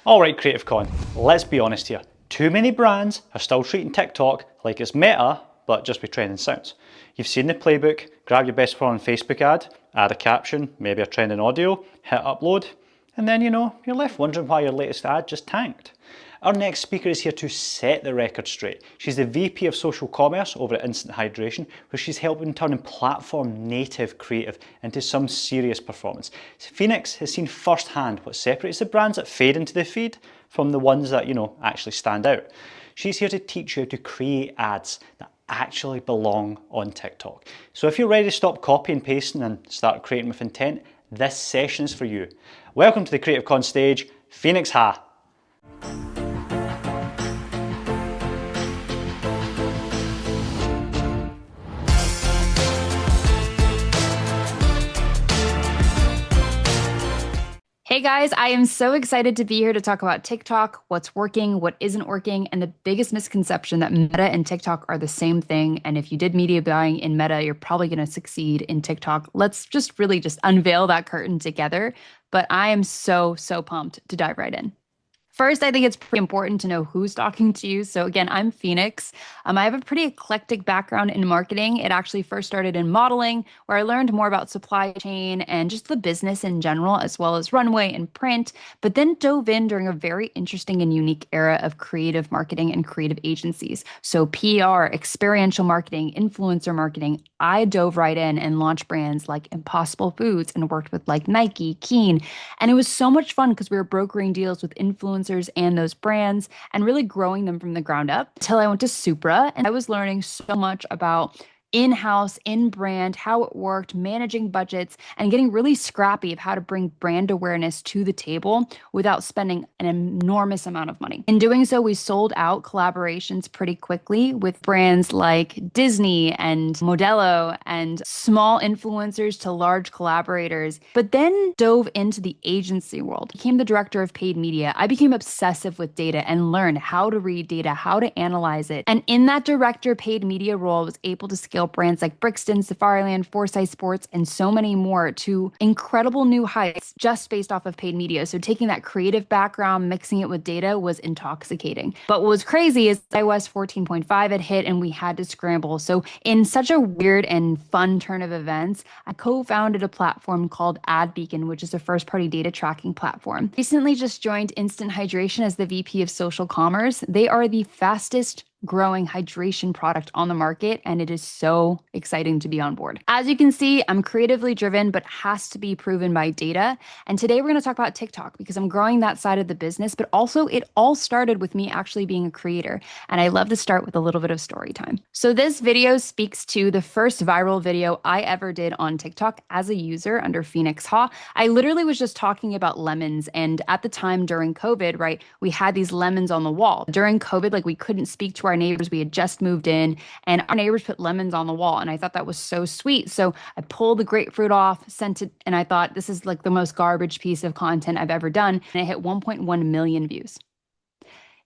All right, Creative Con, let's be honest here. Too many brands are still treating TikTok like it's Meta, but just with trending sounds. You've seen the playbook: grab your best performing Facebook ad, add a caption, maybe a trending audio, hit upload, and then you're left wondering why your latest ad just tanked. Our next speaker is here to set the record straight. She's the VP of Social Commerce over at Instant Hydration, where she's helping turning platform native creative into some serious performance. Phoenix has seen firsthand what separates the brands that fade into the feed from the ones that, actually stand out. She's here to teach you how to create ads that actually belong on TikTok. So if you're ready to stop copy and pasting and start creating with intent, this session is for you. Welcome to the Creative Con stage, Phoenix Ha. Hey guys, I am so excited to be here to talk about TikTok, what's working, what isn't working, and the biggest misconception that Meta and TikTok are the same thing. And if you did media buying in Meta, you're probably going to succeed in TikTok. Let's just really unveil that curtain together. But I am so pumped to dive right in. First, I think it's pretty important to know who's talking to you. So again, I'm Phoenix. I have a pretty eclectic background in marketing. It actually first started in modeling, where I learned more about supply chain and just the business in general, as well as runway and print, but then dove in during a very interesting and unique era of creative marketing and creative agencies. So PR, experiential marketing, influencer marketing. I dove right in and launched brands like Impossible Foods and worked with like Nike, Keen. And it was so much fun because we were brokering deals with influencers and those brands and really growing them from the ground up until I went to Supra, and I was learning so much about in-house, in-brand, how it worked, managing budgets, and getting really scrappy of how to bring brand awareness to the table without spending an enormous amount of money. In doing so, we sold out collaborations pretty quickly with brands like Disney and Modelo and small influencers to large collaborators, but then dove into the agency world, became the director of paid media. I became obsessive with data and learned how to read data, how to analyze it. And in that director paid media role, I was able to scale brands like Brixton, Safariland, Foresight Sports, and so many more to incredible new heights just based off of paid media. So taking that creative background, mixing it with data was intoxicating. But what was crazy is iOS 14.5 had hit and we had to scramble. So in such a weird and fun turn of events, I co-founded a platform called AdBeacon, which is a first-party data tracking platform. Recently just joined Instant Hydration as the VP of Social Commerce. They are the fastest growing hydration product on the market, and it is so exciting to be on board. As you can see, I'm creatively driven, but has to be proven by data. And today we're going to talk about TikTok because I'm growing that side of the business, but also it all started with me actually being a creator. And I love to start with a little bit of story time. So this video speaks to the first viral video I ever did on TikTok as a user under Phoenix Ha. I literally was just talking about lemons. And at the time during COVID, right, we had these lemons on the wall. During COVID, we couldn't speak to our neighbors. We had just moved in and our neighbors put lemons on the wall. And I thought that was so sweet. So I pulled the grapefruit off, sent it, and I thought this is the most garbage piece of content I've ever done. And it hit 1.1 million views.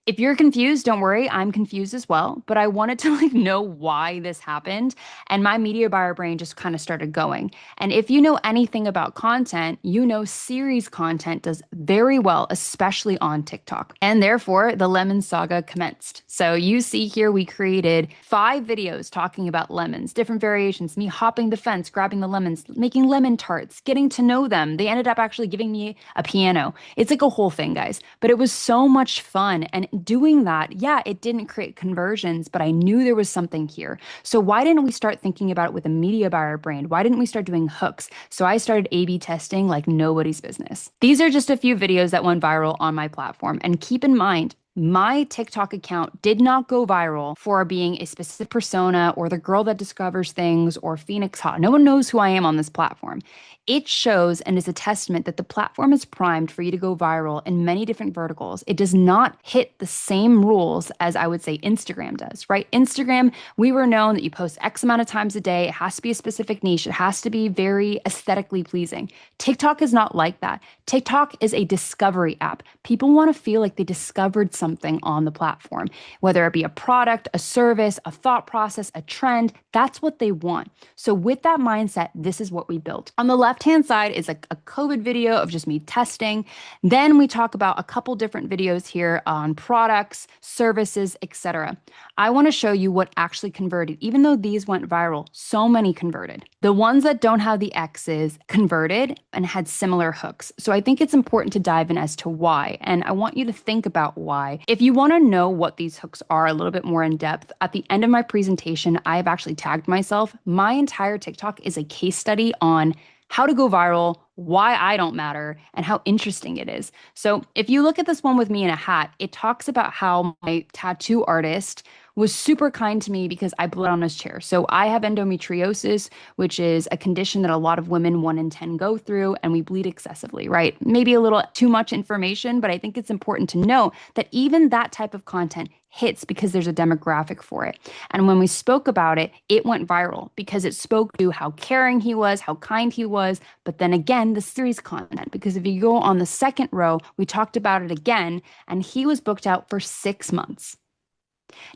If you're confused, don't worry, I'm confused as well, but I wanted to know why this happened, and my media buyer brain just kind of started going. And if you know anything about content, you know series content does very well, especially on TikTok. And therefore, the lemon saga commenced. So you see here, we created 5 videos talking about lemons, different variations, me hopping the fence, grabbing the lemons, making lemon tarts, getting to know them. They ended up actually giving me a piano. It's like a whole thing, guys, but it was so much fun. And doing that, yeah, it didn't create conversions, but I knew there was something here. So why didn't we start thinking about it with a media buyer brand? Why didn't we start doing hooks? So I started A/B testing like nobody's business. These are just a few videos that went viral on my platform. And keep in mind, my TikTok account did not go viral for being a specific persona or the girl that discovers things or Phoenix Ha. No one knows who I am on this platform. It shows and is a testament that the platform is primed for you to go viral in many different verticals. It does not hit the same rules as I would say Instagram does, right? Instagram, we were known that you post X amount of times a day. It has to be a specific niche. It has to be very aesthetically pleasing. TikTok is not like that. TikTok is a discovery app. People want to feel like they discovered something on the platform, whether it be a product, a service, a thought process, a trend. That's what they want. So with that mindset, this is what we built. On the left left-hand side is a COVID video of just me testing. Then we talk about a couple different videos here on products, services, etc. I want to show you what actually converted. Even though these went viral, so many converted. The ones that don't have the X's converted and had similar hooks. So I think it's important to dive in as to why. And I want you to think about why. If you want to know what these hooks are a little bit more in depth, at the end of my presentation, I have actually tagged myself. My entire TikTok is a case study on how to go viral, why I don't matter, and how interesting it is. So if you look at this one with me in a hat, it talks about how my tattoo artist was super kind to me because I bled on his chair. So I have endometriosis, which is a condition that a lot of women, 1 in 10, go through, and we bleed excessively, right? Maybe a little too much information, but I think it's important to know that even that type of content hits because there's a demographic for it. And when we spoke about it, it went viral because it spoke to how caring he was, how kind he was. But then again, the series content, because if you go on the second row, we talked about it again, and he was booked out for 6 months.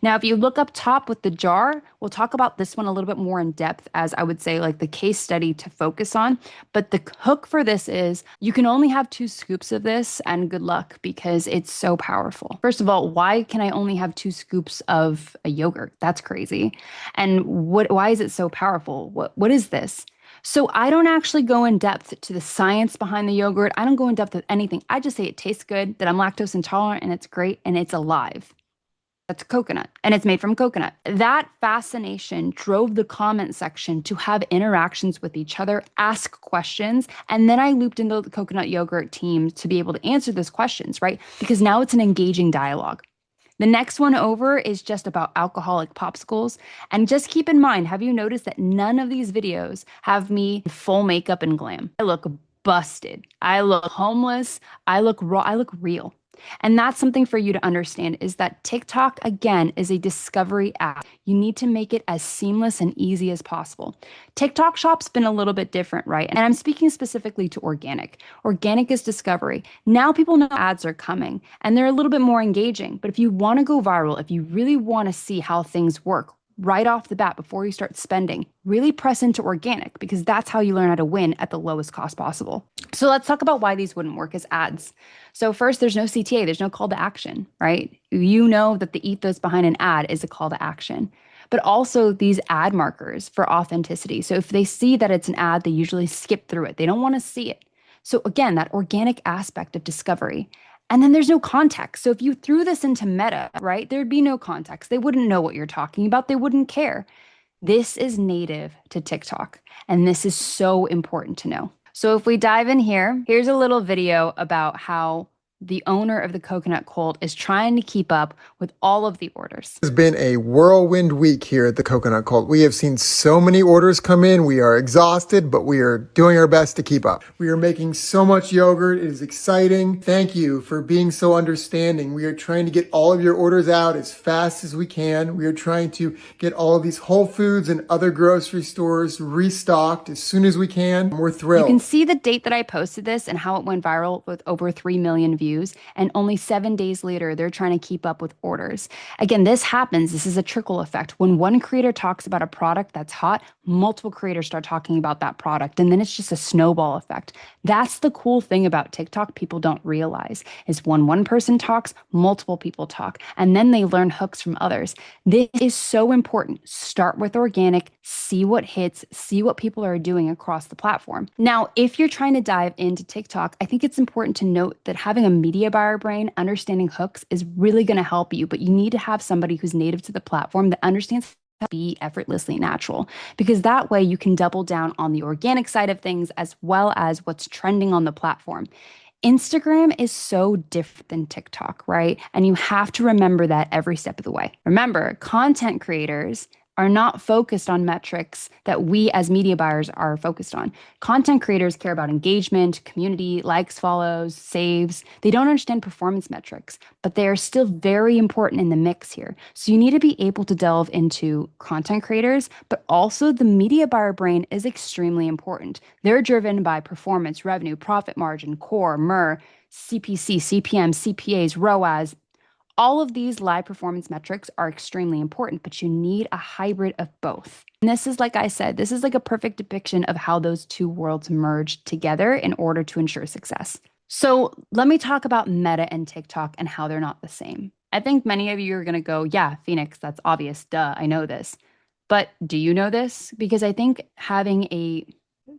Now, if you look up top with the jar, we'll talk about this one a little bit more in depth as I would say like the case study to focus on. But the hook for this is you can only have 2 scoops of this and good luck because it's so powerful. First of all, why can I only have 2 scoops of a yogurt? That's crazy. And why is it so powerful? What is this? So I don't actually go in depth to the science behind the yogurt. I don't go in depth with anything. I just say it tastes good, that I'm lactose intolerant and it's great and it's alive. That's coconut, and it's made from coconut. That fascination drove the comment section to have interactions with each other, ask questions, and then I looped into the coconut yogurt team to be able to answer those questions, right? Because now it's an engaging dialogue. The next one over is just about alcoholic popsicles. And just keep in mind, have you noticed that none of these videos have me in full makeup and glam? I look busted. I look homeless. I look raw. I look real. And that's something for you to understand is that TikTok, again, is a discovery app. You need to make it as seamless and easy as possible. TikTok Shop's been a little bit different, right? And I'm speaking specifically to organic. Organic is discovery. Now people know ads are coming and they're a little bit more engaging. But if you want to go viral, if you really want to see how things work, right off the bat before you start spending, really press into organic because that's how you learn how to win at the lowest cost possible. So let's talk about why these wouldn't work as ads. So first, there's no CTA, there's no call to action, right? You know that the ethos behind an ad is a call to action, but also these ad markers for authenticity. So if they see that it's an ad, they usually skip through it. They don't want to see it. So again, that organic aspect of discovery. And then there's no context. So if you threw this into Meta, right, there'd be no context. They wouldn't know what you're talking about. They wouldn't care. This is native to TikTok. And this is so important to know. So if we dive in here, here's a little video about how the owner of the Coconut Cult is trying to keep up with all of the orders. It's been a whirlwind week here at the Coconut Cult. We have seen so many orders come in. We are exhausted, but we are doing our best to keep up. We are making so much yogurt. It is exciting. Thank you for being so understanding. We are trying to get all of your orders out as fast as we can. We are trying to get all of these Whole Foods and other grocery stores restocked as soon as we can. We're thrilled. You can see the date that I posted this and how it went viral with over 3 million views. And only 7 days later, they're trying to keep up with orders. Again, this happens. This is a trickle effect. When one creator talks about a product that's hot, multiple creators start talking about that product. And then it's just a snowball effect. That's the cool thing about TikTok people don't realize is when one person talks, multiple people talk, and then they learn hooks from others. This is so important. Start with organic, see what hits, see what people are doing across the platform. Now, if you're trying to dive into TikTok, I think it's important to note that having a media buyer brain, understanding hooks is really going to help you, but you need to have somebody who's native to the platform that understands how to be effortlessly natural, because that way you can double down on the organic side of things as well as what's trending on the platform. Instagram is so different than TikTok, right? And you have to remember that every step of the way. Remember, content creators are not focused on metrics that we as media buyers are focused on. Content creators care about engagement, community, likes, follows, saves. They don't understand performance metrics, but they are still very important in the mix here. So you need to be able to delve into content creators, but also the media buyer brain is extremely important. They're driven by performance, revenue, profit margin, core, MER, CPC, CPM, CPAs, ROAS, All of these live performance metrics are extremely important, but you need a hybrid of both. And this is, like I said, this is like a perfect depiction of how those two worlds merge together in order to ensure success. So let me talk about Meta and TikTok and how they're not the same. I think many of you are going to go, yeah, Phoenix, that's obvious. Duh, I know this. But do you know this? Because I think having a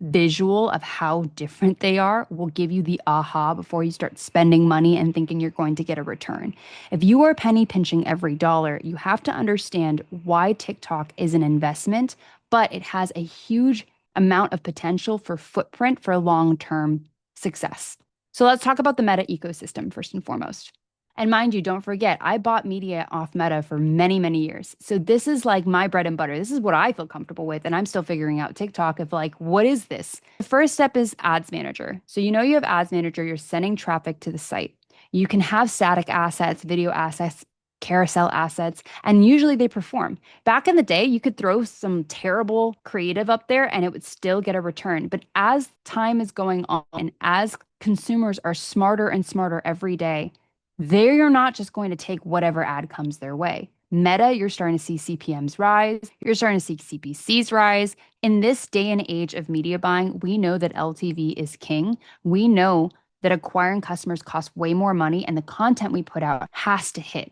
visual of how different they are will give you the aha before you start spending money and thinking you're going to get a return. If you are penny pinching every dollar, you have to understand why TikTok is an investment, but it has a huge amount of potential for footprint for long-term success. So let's talk about the Meta ecosystem first and foremost. And mind you, don't forget, I bought media off Meta for many, many years. So this is like my bread and butter. This is what I feel comfortable with. And I'm still figuring out TikTok of like, what is this? The first step is Ads Manager. So you know you have Ads Manager, you're sending traffic to the site. You can have static assets, video assets, carousel assets, and usually they perform. Back in the day, you could throw some terrible creative up there and it would still get a return. But as time is going on and as consumers are smarter and smarter every day, they're not just going to take whatever ad comes their way. Meta, you're starting to see CPMs rise. You're starting to see CPCs rise. In this day and age of media buying, we know that LTV is king. We know that acquiring customers costs way more money and the content we put out has to hit.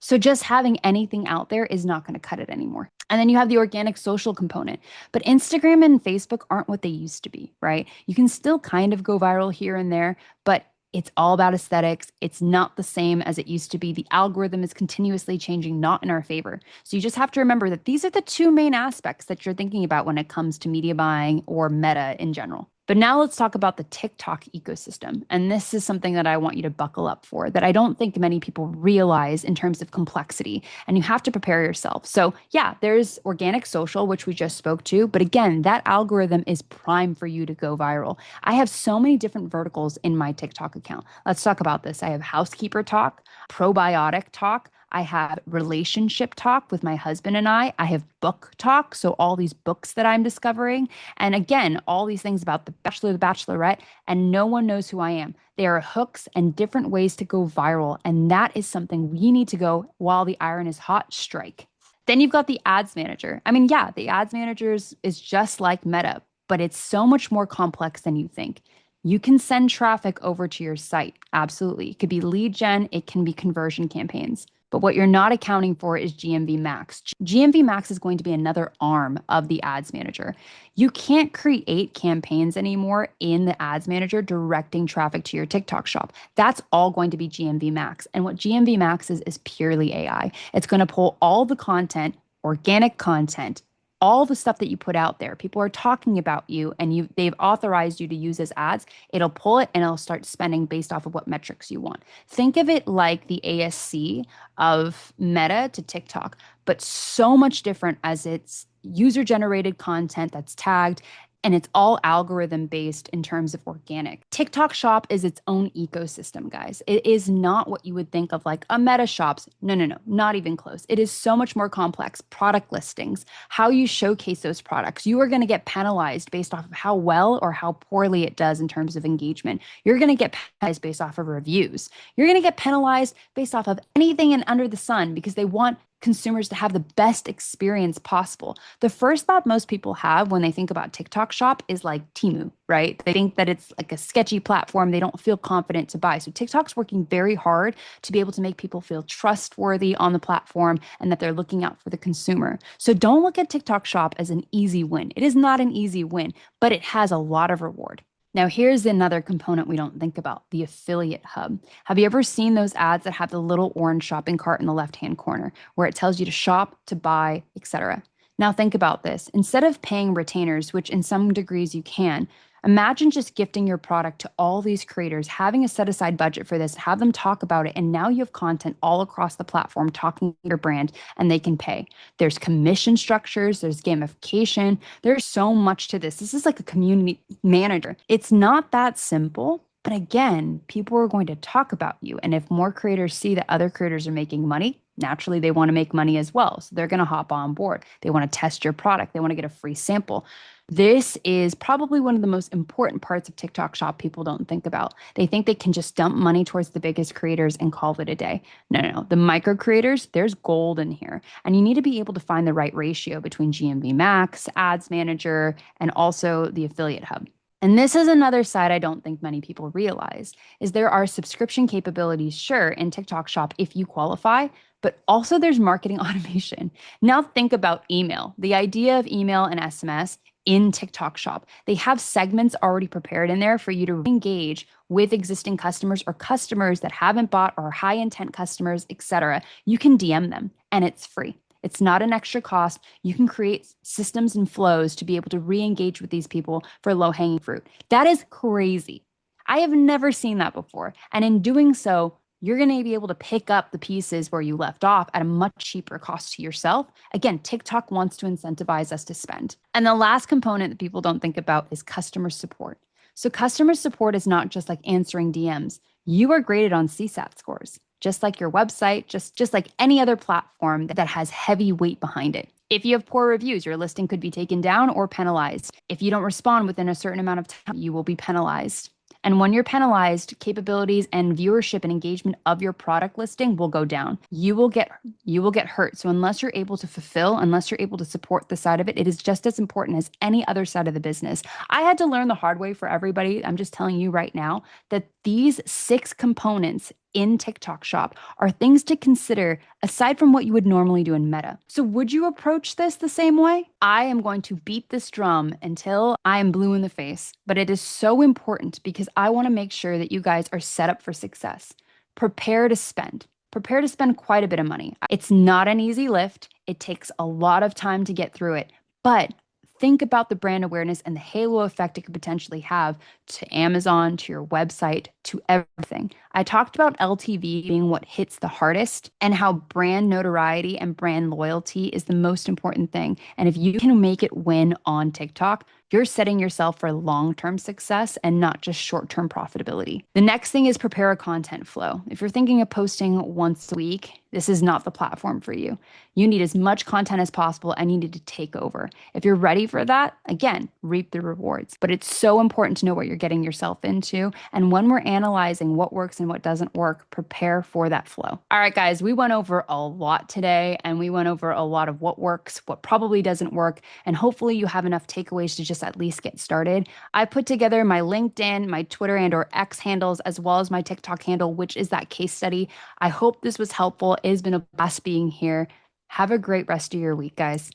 So just having anything out there is not going to cut it anymore. And then you have the organic social component. But Instagram and Facebook aren't what they used to be, right? You can still kind of go viral here and there, but it's all about aesthetics. It's not the same as it used to be. The algorithm is continuously changing, not in our favor. So you just have to remember that these are the two main aspects that you're thinking about when it comes to media buying or Meta in general. But now let's talk about the TikTok ecosystem. And this is something that I want you to buckle up for, that I don't think many people realize in terms of complexity. And you have to prepare yourself. So yeah, there's organic social, which we just spoke to. But again, that algorithm is prime for you to go viral. I have so many different verticals in my TikTok account. Let's talk about this. I have housekeeper talk, probiotic talk. I have relationship talk with my husband and I have book talk. So all these books that I'm discovering. And again, all these things about the Bachelor, the Bachelorette, and no one knows who I am. There are hooks and different ways to go viral. And that is something we need to go while the iron is hot, strike. Then you've got the ads manager. I mean, yeah, the ads manager is just like Meta, but it's so much more complex than you think. You can send traffic over to your site. Absolutely. It could be lead gen, it can be conversion campaigns. But what you're not accounting for is GMV Max. GMV Max is going to be another arm of the ads manager. You can't create campaigns anymore in the ads manager directing traffic to your TikTok shop. That's all going to be GMV Max. And what GMV Max is purely AI. It's going to pull all the content, organic content, all the stuff that you put out there. People are talking about you and they've authorized you to use as ads. It'll pull it and it'll start spending based off of what metrics you want. Think of it like the ASC of Meta to TikTok, but so much different as it's user generated content that's tagged and it's all algorithm based in terms of organic. TikTok Shop is its own ecosystem, guys. It is not what you would think of like a Meta Shops. No, not even close. It is so much more complex. Product listings, how you showcase those products. You are going to get penalized based off of how well or how poorly it does in terms of engagement. You're going to get penalized based off of reviews. You're going to get penalized based off of anything and under the sun because they want consumers to have the best experience possible. The first thought most people have when they think about TikTok Shop is like Temu, right? They think that it's like a sketchy platform. They don't feel confident to buy. So TikTok's working very hard to be able to make people feel trustworthy on the platform and that they're looking out for the consumer. So don't look at TikTok Shop as an easy win. It is not an easy win, but it has a lot of reward. Now, here's another component we don't think about, the affiliate hub. Have you ever seen those ads that have the little orange shopping cart in the left-hand corner where it tells you to shop, to buy, etc.? Now, think about this. Instead of paying retainers, which in some degrees you can, imagine just gifting your product to all these creators, having a set aside budget for this, have them talk about it, and now you have content all across the platform talking your brand and they can pay. There's commission structures, there's gamification, there's so much to this. This is like a community manager. It's not that simple, but again, people are going to talk about you. And if more creators see that other creators are making money, naturally they want to make money as well. So they're going to hop on board. They want to test your product. They want to get a free sample. This is probably one of the most important parts of TikTok Shop people don't think about. They think they can just dump money towards the biggest creators and call it a day. No, no, no. The micro creators, there's gold in here. And you need to be able to find the right ratio between GMV Max, Ads Manager, and also the Affiliate Hub. And this is another side I don't think many people realize is there are subscription capabilities, sure, in TikTok Shop if you qualify, but also there's marketing automation. Now think about email. The idea of email and SMS in TikTok Shop. They have segments already prepared in there for you to engage with existing customers or customers that haven't bought or high intent customers, etc. You can DM them and it's free. It's not an extra cost. You can create systems and flows to be able to re-engage with these people for low-hanging fruit. That is crazy. I have never seen that before. And in doing so, you're going to be able to pick up the pieces where you left off at a much cheaper cost to yourself. Again, TikTok wants to incentivize us to spend. And the last component that people don't think about is customer support. So customer support is not just like answering DMs. You are graded on CSAT scores, just like your website, just like any other platform that has heavy weight behind it. If you have poor reviews, your listing could be taken down or penalized. If you don't respond within a certain amount of time, you will be penalized. And when you're penalized, capabilities and viewership and engagement of your product listing will go down. You will get hurt. So unless you're able to fulfill, unless you're able to support the side of it, it is just as important as any other side of the business. I had to learn the hard way for everybody. I'm just telling you right now that these 6 components in TikTok Shop are things to consider aside from what you would normally do in Meta. So would you approach this the same way? I am going to beat this drum until I am blue in the face, but it is so important because I want to make sure that you guys are set up for success. Prepare to spend. Prepare to spend quite a bit of money. It's not an easy lift. It takes a lot of time to get through it, but think about the brand awareness and the halo effect it could potentially have to Amazon, to your website, to everything. I talked about LTV being what hits the hardest and how brand notoriety and brand loyalty is the most important thing. And if you can make it win on TikTok, you're setting yourself for long-term success and not just short-term profitability. The next thing is prepare a content flow. If you're thinking of posting once a week, this is not the platform for you. You need as much content as possible and you need to take over. If you're ready for that, again, reap the rewards. But it's so important to know what you're getting yourself into. And when we're analyzing what works and what doesn't work, prepare for that flow. All right, guys, we went over a lot today and we went over a lot of what works, what probably doesn't work. And hopefully you have enough takeaways to just at least get started. I put together my LinkedIn, my Twitter and or X handles, as well as my TikTok handle, which is that case study. I hope this was helpful. It has been a blast being here. Have a great rest of your week, guys.